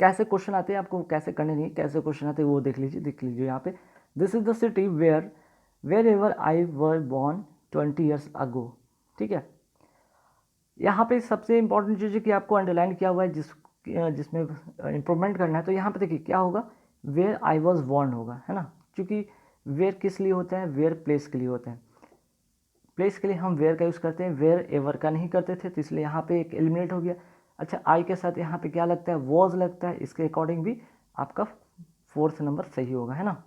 कैसे क्वेश्चन आते हैं, आपको कैसे करने नहीं, कैसे क्वेश्चन आते हैं वो देख लीजिए यहाँ पे। This is the city where ever I were born 20 years ago। ठीक है, यहाँ पे सबसे इंपॉर्टेंट चीज़ है कि आपको अंडरलाइन किया हुआ है जिसमें इम्प्रूवमेंट करना है। तो यहाँ पे देखिए क्या होगा, वेयर आई वॉज बॉर्न होगा, है ना, क्योंकि वेयर किस लिए होता है, वेयर प्लेस के लिए होता है। प्लेस के लिए हम वेयर का यूज़ करते हैं, वेयर एवर का नहीं करते थे, तो इसलिए यहाँ पे एक एलिमिनेट हो गया। अच्छा, आई के साथ यहाँ पे क्या लगता है, वॉज लगता है, इसके अकॉर्डिंग भी आपका 4th नंबर सही होगा, है ना।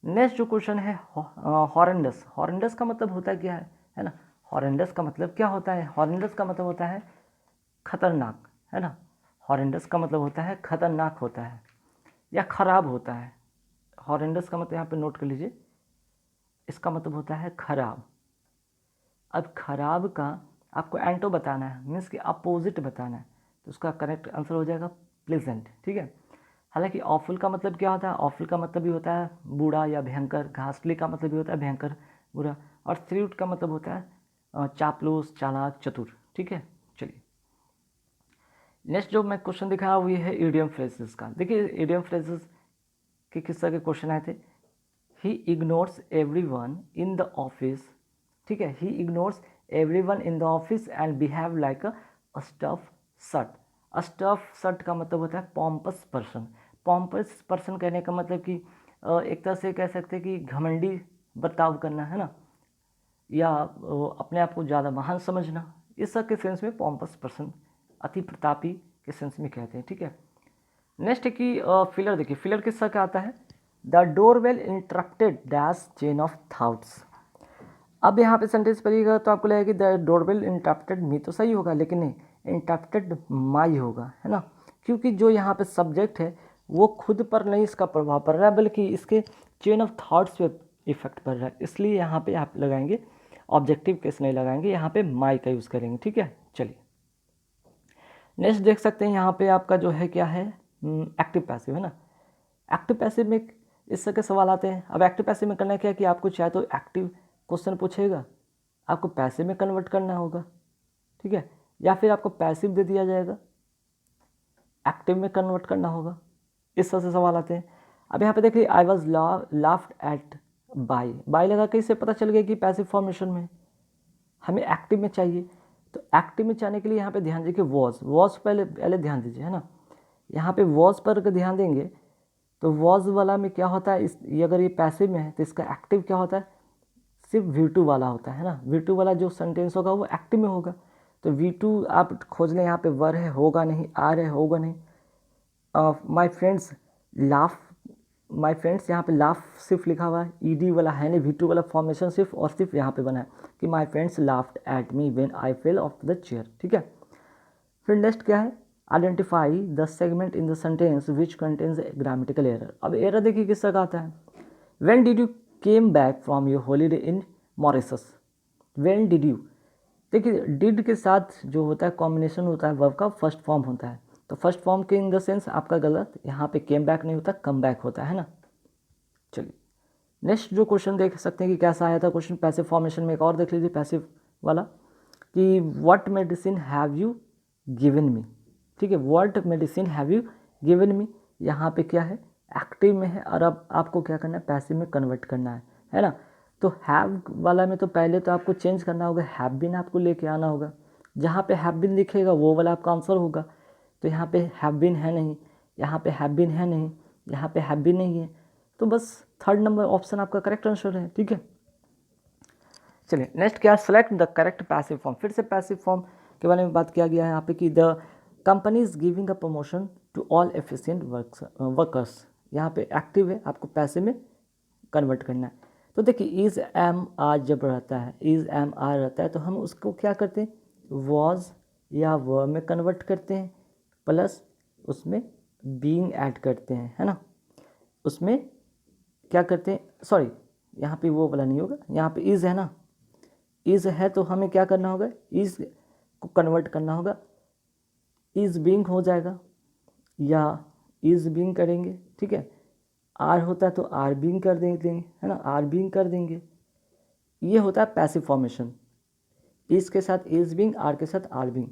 नेक्स्ट जो क्वेश्चन है हॉरेंडस। हॉरेंडस का मतलब होता है क्या है ना। हॉरेंडस का मतलब क्या होता है, हॉरेंडस का मतलब होता है खतरनाक, है ना। हॉरेंडस का मतलब होता है खतरनाक होता है या खराब होता है। हॉरेंडस का मतलब यहाँ पे नोट कर लीजिए, इसका मतलब होता है खराब। अब खराब का आपको एंटो बताना है, मीन्स कि अपोजिट बताना है, तो उसका करेक्ट आंसर हो जाएगा प्लेजेंट। ठीक है, हालांकि ऑफुल का मतलब क्या होता है, ऑफुल का मतलब भी होता है बूढ़ा या भयंकर। घासली का मतलब भी होता है भयंकर, बुरा। और स्रूट का मतलब होता है चापलूस, चालाक, चतुर। ठीक है, चलिए नेक्स्ट जो मैं क्वेश्चन दिखाया वो ये है इडियम फ्रेजेस का। देखिए इडियम फ्रेजेस के किस तरह के क्वेश्चन आए थे। He ignores everyone in the office. ठीक है, he ignores everyone in the office and behave like a stuff shirt. Stuff shirt का मतलब होता है पॉम्पस पर्सन। पॉम्पस पर्सन कहने का मतलब कि एक तरह से कह सकते हैं कि घमंडी बर्ताव करना, है ना, या अपने आप को ज़्यादा महान समझना, इस सब के सेंस में पॉम्पस पर्सन, अति प्रतापी के सेंस में कहते हैं। ठीक है, नेक्स्ट है कि फिलर। देखिए फिलर किस तरह का आता है, the doorbell interrupted dash chain of thoughts. अब यहाँ पे सेंटेंस पढ़िएगा तो आपको लगेगा कि द डोरबेल इंटरप्टेड मी, तो सही होगा, लेकिन नहीं, इंटरप्टेड माई होगा, है ना, क्योंकि जो यहाँ पे सब्जेक्ट है वो खुद पर नहीं इसका प्रभाव पड़ रहा है, बल्कि इसके चेन ऑफ थाट्स पे इफेक्ट पड़ रहा है, इसलिए यहाँ पे आप लगाएंगे ऑब्जेक्टिव केस नहीं लगाएंगे, यहाँ पे माई का यूज़ करेंगे। ठीक है, चलिए नेक्स्ट देख सकते हैं यहाँ पे आपका जो है क्या है, एक्टिव पैसिव, है ना। एक्टिव पैसिव में इस तरह के सवाल आते हैं। अब एक्टिव पैसिव में करना क्या है कि आपको चाहे तो एक्टिव क्वेश्चन पूछेगा, आपको पैसिव में कन्वर्ट करना होगा। ठीक है, या फिर आपको पैसिव दे दिया जाएगा, एक्टिव में कन्वर्ट करना होगा, इस तरह से सवाल आते हैं। अब यहाँ पे देखिए I was laughed eight by लगा के इससे पता चल गया कि पैसिव फॉर्मेशन में हमें एक्टिव में चाहिए। तो एक्टिव में जाने के लिए यहाँ पे ध्यान दीजिए वॉज पहले ध्यान दीजिए, है ना। यहाँ पे वॉज पर अगर ध्यान देंगे तो वॉज वाला में क्या होता है, अगर ये पैसिव में है तो इसका एक्टिव क्या होता है, सिर्फ V2 वाला होता है ना। V2 वाला जो सेंटेंस होगा वो एक्टिव में होगा। तो V2 आप खोज लें, यहाँ पे वर है होगा नहीं, आर है होगा नहीं। My friends laugh, my friends यहाँ पे लाफ सिर्फ लिखा हुआ है, ईडी वाला है नहीं, V2 वाला फॉर्मेशन सिर्फ और सिर्फ यहाँ पे बना है कि my friends laughed at me when I fell off the chair. ठीक है, फिर नेक्स्ट क्या है, identify the segment in the sentence which contains grammatical error. अब एरर देखिए किस तरह का आता है, when did you came back from your holiday in Mauritius. When did you, देखिए डिड के साथ जो होता है कॉम्बिनेशन होता है वर्ब का फर्स्ट फॉर्म होता है, तो फर्स्ट फॉर्म के इन द सेंस आपका गलत, यहाँ पे केम बैक नहीं होता, कम बैक होता है ना। चलिए नेक्स्ट जो क्वेश्चन देख सकते हैं कि कैसा आया था क्वेश्चन पैसिव फॉर्मेशन में, एक और देख लीजिए पैसिव वाला कि what medicine have you given me. ठीक है, what medicine have you given me, यहाँ पे क्या है एक्टिव में है, और अब आपको क्या करना है पैसिव में कन्वर्ट करना है ना। तो हैव वाला में तो पहले तो आपको चेंज करना होगा, हैव बीन आपको लेके आना होगा, जहाँ पे हैव बीन लिखेगा वो वाला आपका आंसर होगा। तो यहाँ पे हैव बीन है नहीं, यहाँ पे हैव बीन है नहीं, यहाँ पे हैव बीन नहीं है, तो बस 3rd नंबर ऑप्शन आपका करेक्ट आंसर है। ठीक है, चलिए नेक्स्ट क्या, select the correct passive form. फिर से पैसिव फॉर्म के बारे में बात किया गया है यहाँ पे कि the company is giving a promotion to all efficient workers. यहाँ पे एक्टिव है, आपको पैसिव में कन्वर्ट करना है। तो देखिए इज एम आर जब रहता है, इज एम आर रहता है तो हम उसको क्या करते हैं, वॉज या वर में कन्वर्ट करते हैं, प्लस उसमें बीइंग ऐड करते हैं, है ना। उसमें क्या करते हैं, सॉरी यहाँ पे वो वाला नहीं होगा, यहाँ पे इज़ है ना, इज़ है तो हमें क्या करना होगा, इज़ को कन्वर्ट करना होगा, इज़ बीइंग हो जाएगा या इज़ बीइंग करेंगे। ठीक है, आर होता है तो आर बीइंग कर देंगे, है ना, आर बीइंग कर देंगे। ये होता है पैसिव फॉर्मेशन, इज़ के साथ इज़ बीइंग, आर के साथ आर बीइंग।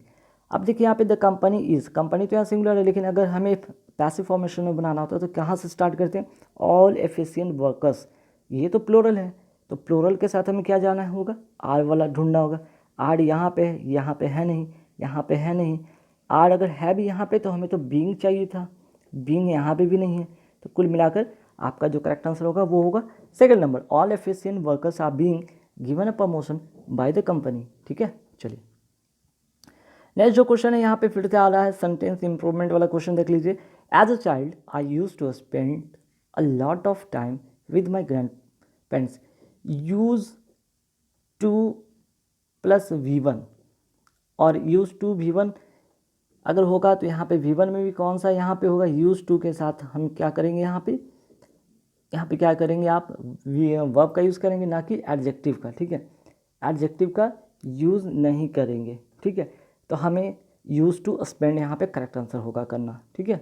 अब देखिए यहाँ पे द कंपनी इज़, कंपनी तो यहाँ सिंगुलर है, लेकिन अगर हमें पैसिव फॉर्मेशन में बनाना होता है तो कहाँ से स्टार्ट करते हैं, ऑल एफिशिएंट वर्कर्स, ये तो प्लोरल है, तो प्लोरल के साथ हमें क्या जाना होगा, आर वाला ढूंढना होगा। आर यहाँ पे है, यहाँ पे है नहीं, यहाँ पे है नहीं, आर अगर है भी यहाँ पे तो हमें तो बीइंग चाहिए था, बीइंग यहाँ पे भी नहीं है, तो कुल मिलाकर आपका जो करेक्ट आंसर होगा वो होगा second number, all efficient workers are being given a promotion by the company. ठीक है, चलिए नेक्स्ट जो क्वेश्चन है यहाँ पे फिर से आ रहा है सेंटेंस इंप्रूवमेंट वाला क्वेश्चन, देख लीजिए। As a child I use to spend a lot of time with my grandparents, use to plus V1 और यूज टू V1 अगर होगा तो यहाँ पे V1 में भी कौन सा यहाँ पे होगा, यूज टू के साथ हम क्या करेंगे, यहाँ पे क्या करेंगे आप वर्ब का यूज़ करेंगे, ना कि एडजेक्टिव का। ठीक है, एडजेक्टिव का यूज़ नहीं करेंगे। ठीक है, तो हमें यूज टू स्पेंड यहाँ पे करेक्ट आंसर होगा करना। ठीक है,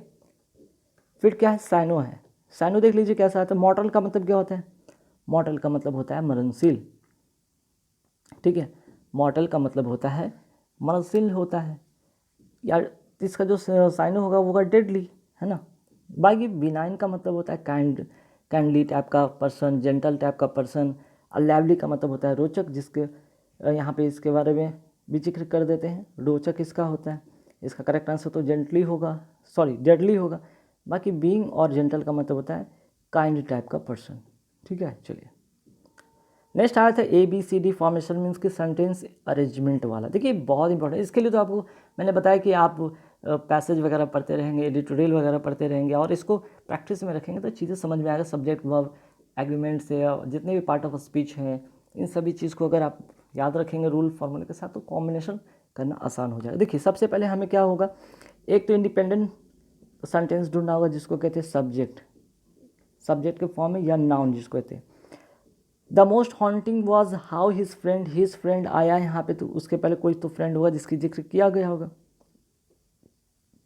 फिर क्या है, साइनो है। साइनो देख लीजिए कैसा आता है, मॉर्टल का मतलब क्या होता है, मॉर्टल का मतलब होता है मरणशील। ठीक है, मॉर्टल का मतलब होता है मरणशील होता है, यार इसका जो साइनो होगा वो होगा डेडली, है ना। बाकी बिनाइन का मतलब होता है काइंडली टाइप का पर्सन, जेंटल टाइप का पर्सन। अलाइवली का मतलब होता है रोचक, जिसके यहाँ पे इसके बारे में भी जिक्र कर देते हैं, रोचक इसका होता है। इसका करेक्ट आंसर तो जेंटली होगा, सॉरी डेडली होगा। बाकी बीइंग और जेंटल का मतलब होता है काइंड टाइप का पर्सन। ठीक है, चलिए नेक्स्ट आया था ABCD फॉर्मेशन मीन्स की सेंटेंस अरेंजमेंट वाला। देखिए बहुत इंपॉर्टेंट, इसके लिए तो आपको मैंने बताया कि आप पैसेज वगैरह पढ़ते रहेंगे, एडिटोरियल वगैरह पढ़ते रहेंगे और इसको प्रैक्टिस में रखेंगे तो चीज़ें समझ में आएगा। सब्जेक्ट वर्ब एग्रीमेंट से जितने भी पार्ट ऑफ स्पीच हैं, इन सभी चीज़ को अगर आप याद रखेंगे रूल फॉर्मूले के साथ तो कॉम्बिनेशन करना आसान हो जाएगा। देखिए सबसे पहले हमें क्या होगा, एक तो इंडिपेंडेंट सेंटेंस ढूंढना होगा जिसको कहते हैं सब्जेक्ट, सब्जेक्ट के फॉर्म में, या नाउन जिसको कहते हैं। The most haunting was how his friend आया यहाँ पे, तो उसके पहले कोई तो फ्रेंड होगा जिसकी जिक्र किया गया होगा,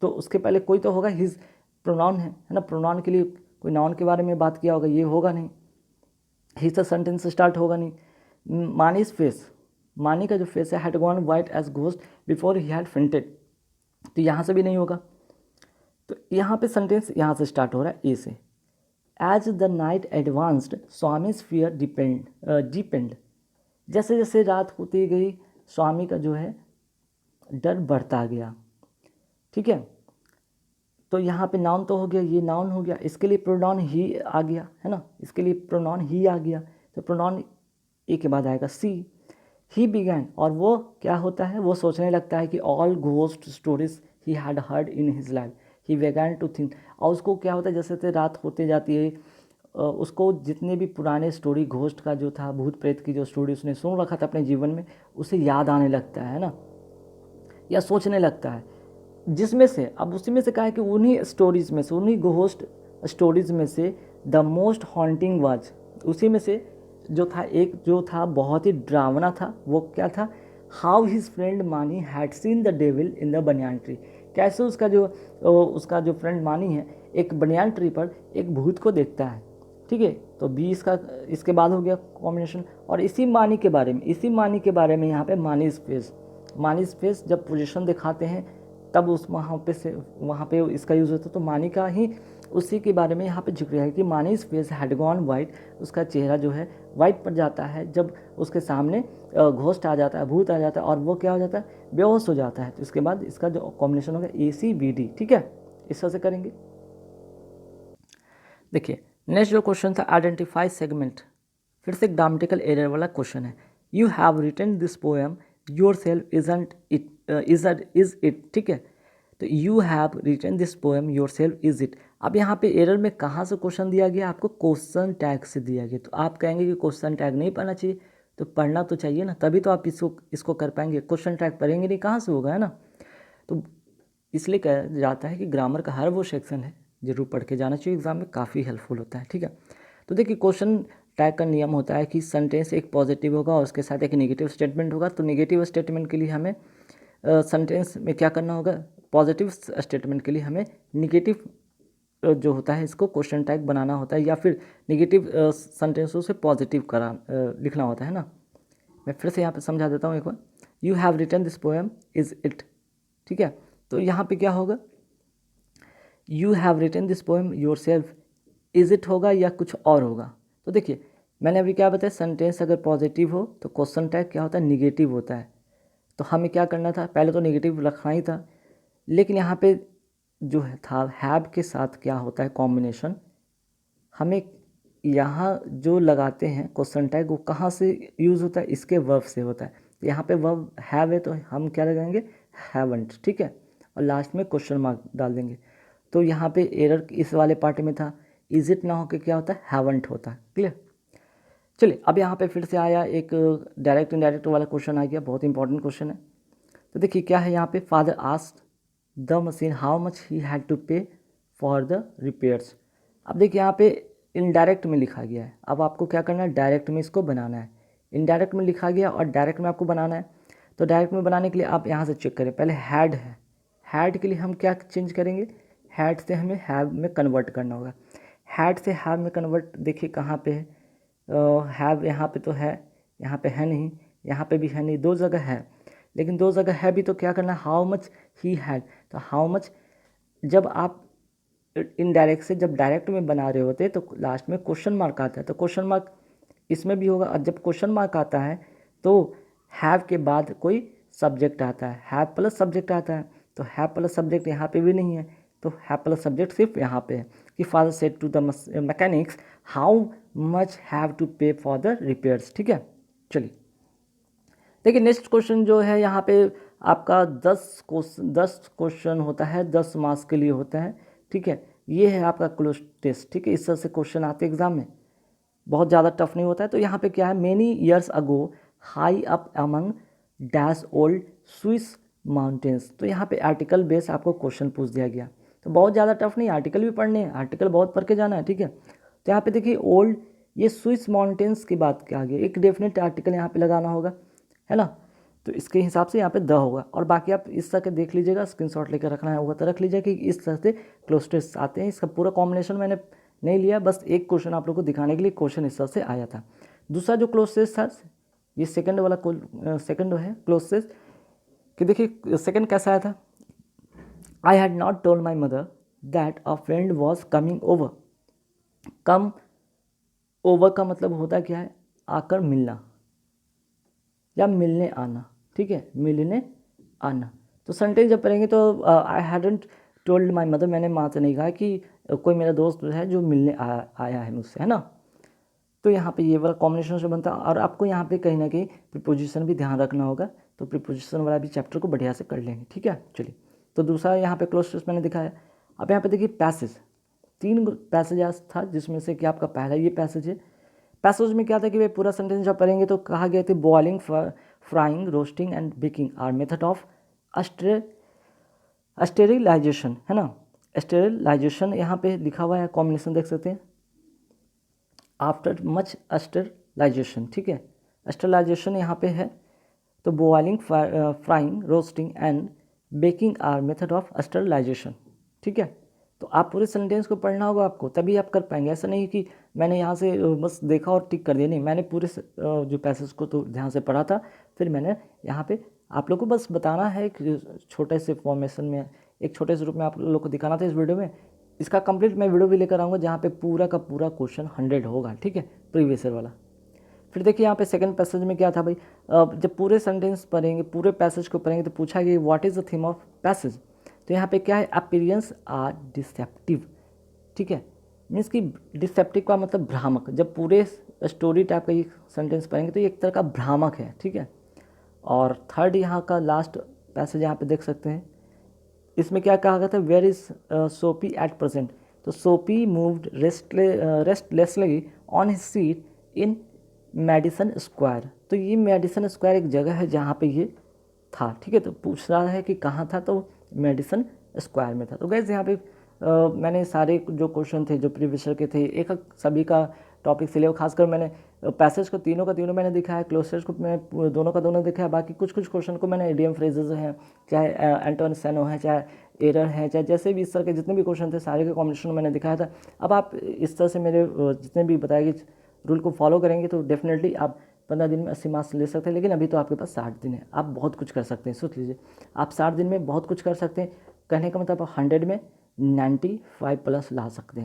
तो उसके पहले कोई तो होगा, हिज प्रोनाउन है ना, प्रोनाउन के लिए कोई नाउन के बारे में बात किया होगा, ये होगा नहीं, हिज से सेंटेंस स्टार्ट होगा नहीं। मानीज फेस, मानी का जो फेस है, had gone white as ghost before he had fainted, तो यहाँ से भी नहीं होगा। तो यहाँ पे सेंटेंस यहाँ से स्टार्ट हो रहा है ए से। As the night advanced Swami's fear deepened, जैसे जैसे रात होती गई स्वामी का जो है डर बढ़ता गया। ठीक है, तो यहाँ पे नाउन तो हो गया, ये नाउन हो गया, इसके लिए प्रोनाउन ही आ गया, है ना, इसके लिए प्रोनाउन ही आ गया, तो प्रोनाउन ए के बाद आएगा सी। ही बिगैन, और वो क्या होता है, वो सोचने लगता है कि all ghost stories he had heard in his life, he began to think, और उसको क्या होता है जैसे जैसे रात होते जाती है उसको जितने भी पुराने स्टोरी घोस्ट का जो था, भूत प्रेत की जो स्टोरी उसने सुन रखा था अपने जीवन में, उसे याद आने लगता है ना, या सोचने लगता है, जिसमें से अब उसी में से कहा है कि उन्हीं स्टोरीज में से, उन्हीं घोस्ट स्टोरीज में से द मोस्ट हॉन्टिंग वाज, उसी में से जो था एक जो था बहुत ही डरावना था, वो क्या था, हाउ हिज फ्रेंड मानी had seen the devil in the banyan tree, कैसे उसका जो फ्रेंड मानी है एक बनियान ट्री पर एक भूत को देखता है। ठीक है, तो बी इसका इसके बाद हो गया कॉम्बिनेशन। और इसी मानी के बारे में यहाँ पे मानी स्पेस जब पोजीशन दिखाते हैं तब उस वहाँ पे इसका यूज़ होता है, तो मानी का ही उसी के बारे में यहाँ पे जिक्र है कि मानी फेस हैड गॉन वाइट, उसका चेहरा जो है वाइट पड़ जाता है जब उसके सामने घोस्ट आ जाता है, भूत आ जाता है, और वो क्या हो जाता है, बेहोश हो जाता है। तो इसके बाद इसका जो कॉम्बिनेशन होगा ACBD। ठीक है, इस तरह से करेंगे। देखिए नेक्स्ट जो क्वेश्चन था आइडेंटिफाई सेगमेंट, फिर से ग्रामेटिकल एरर वाला क्वेश्चन है। You have written this poem yourself is it. ठीक है, तो you have written this poem yourself is it. अब यहाँ पे एरर में कहाँ से क्वेश्चन दिया गया, आपको क्वेश्चन टैग से दिया गया, तो आप कहेंगे कि क्वेश्चन टैग नहीं पढ़ना चाहिए, तो पढ़ना तो चाहिए ना, तभी तो आप इसको कर पाएंगे। क्वेश्चन टैग पढ़ेंगे नहीं, कहाँ से होगा, है ना। तो इसलिए कहा जाता है कि ग्रामर का हर वो सेक्शन है जरूर पढ़ के जाना चाहिए, एग्जाम में काफ़ी हेल्पफुल होता है। ठीक है, तो देखिए क्वेश्चन टैग का नियम होता है कि सेंटेंस एक पॉजिटिव होगा और उसके साथ एक नेगेटिव स्टेटमेंट होगा। तो नेगेटिव स्टेटमेंट के लिए हमें सेंटेंस में क्या करना होगा, पॉजिटिव स्टेटमेंट के लिए हमें निगेटिव जो होता है इसको क्वेश्चन टैग बनाना होता है, या फिर निगेटिव सेंटेंसों से पॉजिटिव लिखना होता है ना। मैं फिर से यहाँ पे समझा देता हूँ एक बार। You have written this poem is it, ठीक है। तो यहाँ पे क्या होगा, you have written this poem yourself, is it होगा या कुछ और होगा। तो देखिए मैंने अभी क्या बताया, सेंटेंस अगर पॉजिटिव हो तो क्वेश्चन टैग क्या होता है, निगेटिव होता है। तो हमें क्या करना था, पहले तो निगेटिव रखना ही था, लेकिन यहाँ पे जो था हैव के साथ क्या होता है कॉम्बिनेशन, हमें यहाँ जो लगाते हैं क्वेश्चन टैग वो कहाँ से यूज़ होता है, इसके वर्ब से होता है। तो यहाँ पे वर्ब हैव है तो हम क्या लगाएंगे, हैवंट, ठीक है, और लास्ट में क्वेश्चन मार्क डाल देंगे। तो यहाँ पे एरर इस वाले पार्ट में था, इज इट ना होकर क्या होता है, हैवंट होता है। क्लियर। चलिए अब यहाँ पे फिर से आया एक डायरेक्ट इनडायरेक्ट वाला क्वेश्चन आ गया, बहुत इंपॉर्टेंट क्वेश्चन है। तो देखिए क्या है यहाँ पे, father asked the machine how much he had to pay for the repairs. अब देखिए यहाँ पे इनडायरेक्ट में लिखा गया है, अब आपको क्या करना है, डायरेक्ट में इसको बनाना है। इनडायरेक्ट में लिखा गया और डायरेक्ट में आपको बनाना है। तो डायरेक्ट में बनाने के लिए आप यहाँ से चेक करें, पहले हैड है, हैड के लिए हम क्या चेंज करेंगे, हैड से हमें हैव में कन्वर्ट करना होगा। हैड से हैव में कन्वर्ट देखिए कहाँ पे है, हैव यहाँ पे तो है, यहाँ पे है नहीं, यहाँ पे भी है नहीं, दो जगह है, लेकिन दो जगह है भी तो क्या करना है, हाउ मच ही हैड। तो हाउ मच जब आप इनडायरेक्ट से जब डायरेक्ट में बना रहे होते तो लास्ट में क्वेश्चन मार्क आता है, तो क्वेश्चन मार्क इसमें भी होगा। और जब क्वेश्चन मार्क आता है तो हैव के बाद कोई सब्जेक्ट आता है, हैव प्लस सब्जेक्ट आता है। तो हैव प्लस सब्जेक्ट यहाँ पे भी नहीं है, तो हैव प्लस सब्जेक्ट सिर्फ यहाँ पे है कि father said to the mechanics how much have to pay for the repairs. ठीक है, चलिए देखिए नेक्स्ट क्वेश्चन जो है यहाँ पे आपका 10 क्वेश्चन होता है, 10 मार्क्स के लिए होता है। ठीक है, ये है आपका क्लोज टेस्ट। ठीक है, इस तरह से क्वेश्चन आते हैं एग्जाम में, बहुत ज़्यादा टफ नहीं होता है। तो यहाँ पे क्या है, many years ago high up among dash old Swiss mountains. तो यहाँ पे आर्टिकल बेस आपको क्वेश्चन पूछ दिया गया, तो बहुत ज़्यादा टफ नहीं, आर्टिकल भी पढ़ने हैं, आर्टिकल बहुत पढ़ के जाना है। ठीक है, तो यहाँ पे देखिए ओल्ड, ये स्विस माउंटेन्स की बात क्या आ गई, एक डेफिनेट आर्टिकल यहाँ पे लगाना होगा, है ना। तो इसके हिसाब से यहाँ पे द होगा, और बाकी आप इस तरह के देख लीजिएगा, स्क्रीनशॉट लेकर रखना है होगा तो रख लीजिएगा कि इस तरह से क्लोज टेस्ट आते हैं। इसका पूरा कॉम्बिनेशन मैंने नहीं लिया, बस एक क्वेश्चन आप लोग को दिखाने के लिए क्वेश्चन इस तरह से आया था। दूसरा जो क्लोज टेस्ट था, ये सेकंड वाला सेकंड है क्लोज टेस्ट, कि देखिए सेकंड कैसा आया था, I had not told my mother that a friend was coming over. Come over का मतलब होता क्या है, आकर मिलना या मिलने आना। ठीक है, मिलने आना। तो सेंटेंस जब पढ़ेंगे तो I hadn't told my mother, मैंने माँ से नहीं कहा कि कोई मेरा दोस्त है जो मिलने आया है मुझसे, है ना। तो यहाँ पे ये वाला कॉम्बिनेशन से बनता है, और आपको यहाँ पे कहीं ना कहीं प्रीपोजिशन भी ध्यान रखना होगा, तो प्रीपोजिशन वाला भी चैप्टर को बढ़िया से कर लेंगे। ठीक है, चलिए तो दूसरा यहाँ पे क्लोज टेस्ट मैंने दिखाया। अब यहाँ पे देखिए पैसेज, 3 पैसेज था, जिसमें से कि आपका पहला ये पैसेज है। पैसेज में क्या था कि वे पूरा सेंटेंस जब पढ़ेंगे तो कहा गया था boiling, frying, roasting and baking are method of sterilisation, है ना। स्टेरिलाइजेशन यहाँ पे लिखा हुआ है, कॉम्बिनेशन देख सकते हैं, आफ्टर मच स्टेरिलाइजेशन। ठीक है, स्टेरिलाइजेशन यहाँ पे है, तो boiling, frying, roasting and baking are method of sterilisation. ठीक है, तो आप पूरे सेंटेंस को पढ़ना होगा आपको, तभी आप कर पाएंगे। ऐसा नहीं कि मैंने यहाँ से बस देखा और टिक कर दिया, नहीं, मैंने पूरे जो पैसेज को तो ध्यान से पढ़ा था, फिर मैंने यहाँ पे आप लोग को बस बताना है एक छोटे से फॉर्मेशन में, एक छोटे से रूप में आप लोग को दिखाना था इस वीडियो में। इसका कंप्लीट मैं वीडियो भी लेकर आऊँगा जहाँ पे पूरा का पूरा क्वेश्चन 100 होगा। ठीक है, प्रीवियस ईयर वाला। फिर देखिए यहाँ पे सेकंड पैसेज में क्या था भाई, जब पूरे सेंटेंस पढ़ेंगे, पूरे पैसेज को पढ़ेंगे तो पूछा गया what is the theme of passage. तो यहाँ पे क्या है, अपीयरेंस आर डिसेप्टिव। ठीक है, मीन्स कि डिसेप्टिव का मतलब भ्रामक। जब पूरे स्टोरी टाइप का ये सेंटेंस पढ़ेंगे तो ये एक तरह का भ्रामक है। ठीक है, और थर्ड यहाँ का लास्ट पैसेज यहाँ पे देख सकते हैं, इसमें क्या कहा गया था, वेयर इज सोपी एट प्रेजेंट। तो सोपी moved restlessly on his seat in Madison Square. तो ये मेडिसन स्क्वायर एक जगह है जहाँ पे ये था। ठीक है, तो पूछ रहा है कि कहाँ था, तो मेडिसन स्क्वायर में था। तो गैस यहाँ पे मैंने सारे जो क्वेश्चन थे जो प्रीवियस ईयर के थे, एक सभी का टॉपिक से लिया, खासकर मैंने पैसेज को तीनों का तीनों मैंने दिखाया, क्लोज को मैं दोनों का दोनों दिखाया, बाकी कुछ कुछ क्वेश्चन को मैंने इडियम फ्रेजेस हैं, चाहे एंटोन सेनो है, चाहे एरर है, चाहे जैसे भी इस तरह के जितने भी क्वेश्चन थे सारे के कॉम्बिनेशन मैंने दिखाया था। अब आप इस तरह से मेरे जितने भी बताए गए रूल को फॉलो करेंगे तो डेफिनेटली आप 15 दिन में 80 मार्क्स ले सकते हैं, लेकिन अभी तो आपके पास 60 दिन है, आप बहुत कुछ कर सकते हैं। सोच लीजिए आप 60 दिन में बहुत कुछ कर सकते हैं। कहने का मतलब आप 100 में 95 प्लस ला सकते हैं।